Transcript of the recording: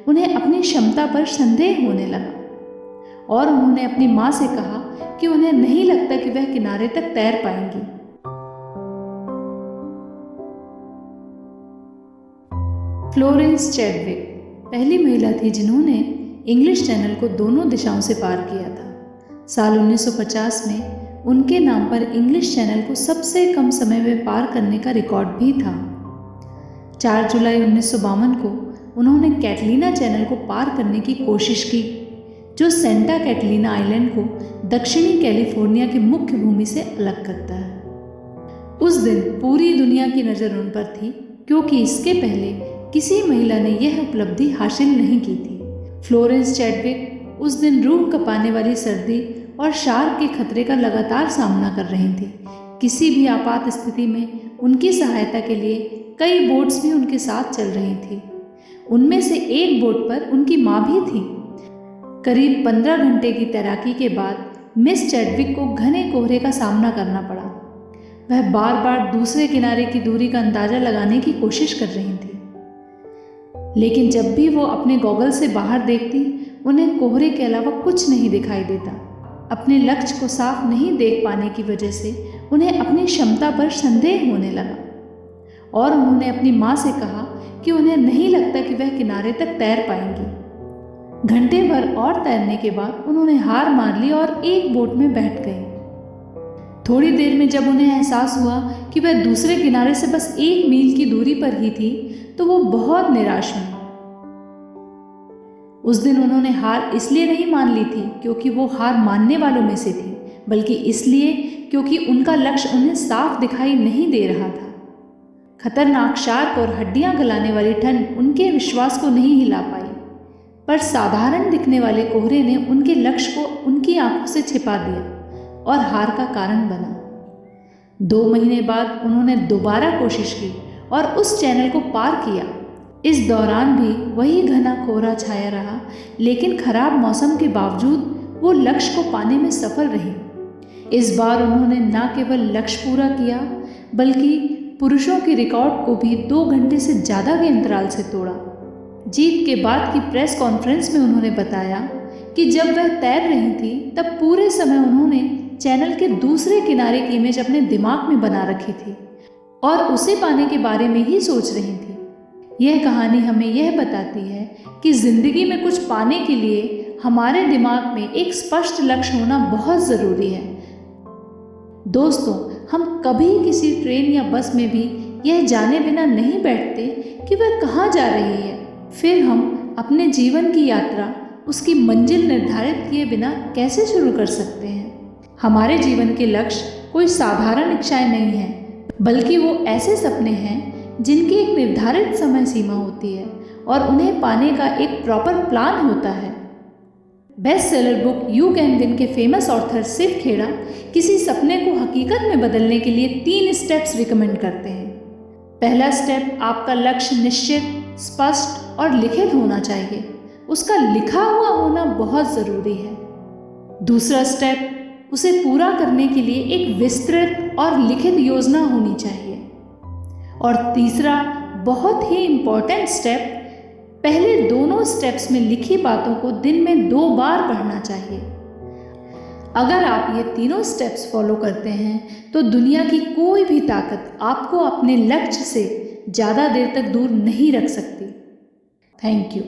उन्हें अपनी क्षमता पर संदेह होने लगा और उन्होंने अपनी माँ से कहा कि उन्हें नहीं लगता कि वह किनारे तक तैर पाएंगी। फ्लोरेंस चैडविक पहली महिला थी जिन्होंने इंग्लिश चैनल को दोनों दिशाओं से पार किया था। साल 1950 में उनके नाम पर इंग्लिश चैनल को सबसे कम समय में पार करने का रिकॉर्ड भी था। 4 जुलाई 1952 को उन्होंने कैटलीना चैनल को पार करने की कोशिश की, जो सेंटा कैटलीना आइलैंड को दक्षिणी कैलिफोर्निया की मुख्य भूमि से अलग करता है। उस दिन पूरी दुनिया की नज़र उन पर थी, क्योंकि इसके पहले किसी महिला ने यह उपलब्धि हासिल नहीं की थी। फ्लोरेंस चैडविक उस दिन रूह कँपाने वाली सर्दी और शार्क के खतरे का लगातार सामना कर रही थी। किसी भी आपात स्थिति में उनकी सहायता के लिए कई बोट्स भी उनके साथ चल रही थी। उनमें से एक बोट पर उनकी माँ भी थी। करीब 15 घंटे की तैराकी के बाद मिस चैडविक को घने कोहरे का सामना करना पड़ा। वह बार बार दूसरे किनारे की दूरी का अंदाज़ा लगाने की कोशिश कर रही थी, लेकिन जब भी वो अपने गॉगल से बाहर देखती, उन्हें कोहरे के अलावा कुछ नहीं दिखाई देता। अपने लक्ष्य को साफ नहीं देख पाने की वजह से उन्हें अपनी क्षमता पर संदेह होने लगा और उन्होंने अपनी माँ से कहा कि उन्हें नहीं लगता कि वह किनारे तक तैर पाएंगी। घंटे भर और तैरने के बाद उन्होंने हार मान ली और एक बोट में बैठ गए। थोड़ी देर में जब उन्हें एहसास हुआ कि वह दूसरे किनारे से बस 1 मील की दूरी पर ही थी, तो वो बहुत निराश हुई। उस दिन उन्होंने हार इसलिए नहीं मान ली थी क्योंकि वो हार मानने वालों में से थी, बल्कि इसलिए क्योंकि उनका लक्ष्य उन्हें साफ दिखाई नहीं दे रहा था। खतरनाक शार्क और हड्डियां गलाने वाली ठंड उनके विश्वास को नहीं हिला पाई, पर साधारण दिखने वाले कोहरे ने उनके लक्ष्य को उनकी आंखों से छिपा दिया और हार का कारण बना। 2 महीने बाद उन्होंने दोबारा कोशिश की और उस चैनल को पार किया। इस दौरान भी वही घना कोहरा छाया रहा, लेकिन खराब मौसम के बावजूद वो लक्ष्य को पाने में सफल रही। इस बार उन्होंने न केवल लक्ष्य पूरा किया, बल्कि पुरुषों के रिकॉर्ड को भी 2 घंटे से ज़्यादा के अंतराल से तोड़ा। जीत के बाद की प्रेस कॉन्फ्रेंस में उन्होंने बताया कि जब वह तैर रही थी, तब पूरे समय उन्होंने चैनल के दूसरे किनारे की इमेज अपने दिमाग में बना रखी थी और उसे पाने के बारे में ही सोच रही थी। यह कहानी हमें यह बताती है कि ज़िंदगी में कुछ पाने के लिए हमारे दिमाग में एक स्पष्ट लक्ष्य होना बहुत ज़रूरी है। दोस्तों, हम कभी किसी ट्रेन या बस में भी यह जाने बिना नहीं बैठते कि वह कहाँ जा रही है। फिर हम अपने जीवन की यात्रा उसकी मंजिल निर्धारित किए बिना कैसे शुरू कर सकते हैं। हमारे जीवन के लक्ष्य कोई साधारण इच्छाएं नहीं हैं, बल्कि वो ऐसे सपने हैं जिनकी एक निर्धारित समय सीमा होती है और उन्हें पाने का एक प्रॉपर प्लान होता है। Best seller book you can win के फेमस ऑथर शिव खेड़ा किसी सपने को हकीकत में बदलने के लिए 3 स्टेप्स रिकमेंड करते हैं। पहला स्टेप, आपका लक्ष्य निश्चित, स्पष्ट और लिखित होना चाहिए। उसका लिखा हुआ होना बहुत ज़रूरी है। दूसरा स्टेप, उसे पूरा करने के लिए एक विस्तृत और लिखित योजना होनी चाहिए। और तीसरा बहुत ही इम्पॉर्टेंट स्टेप, पहले दोनों स्टेप्स में लिखी बातों को दिन में 2 बार पढ़ना चाहिए। अगर आप ये तीनों स्टेप्स फॉलो करते हैं तो दुनिया की कोई भी ताकत आपको अपने लक्ष्य से ज़्यादा देर तक दूर नहीं रख सकती। Thank you.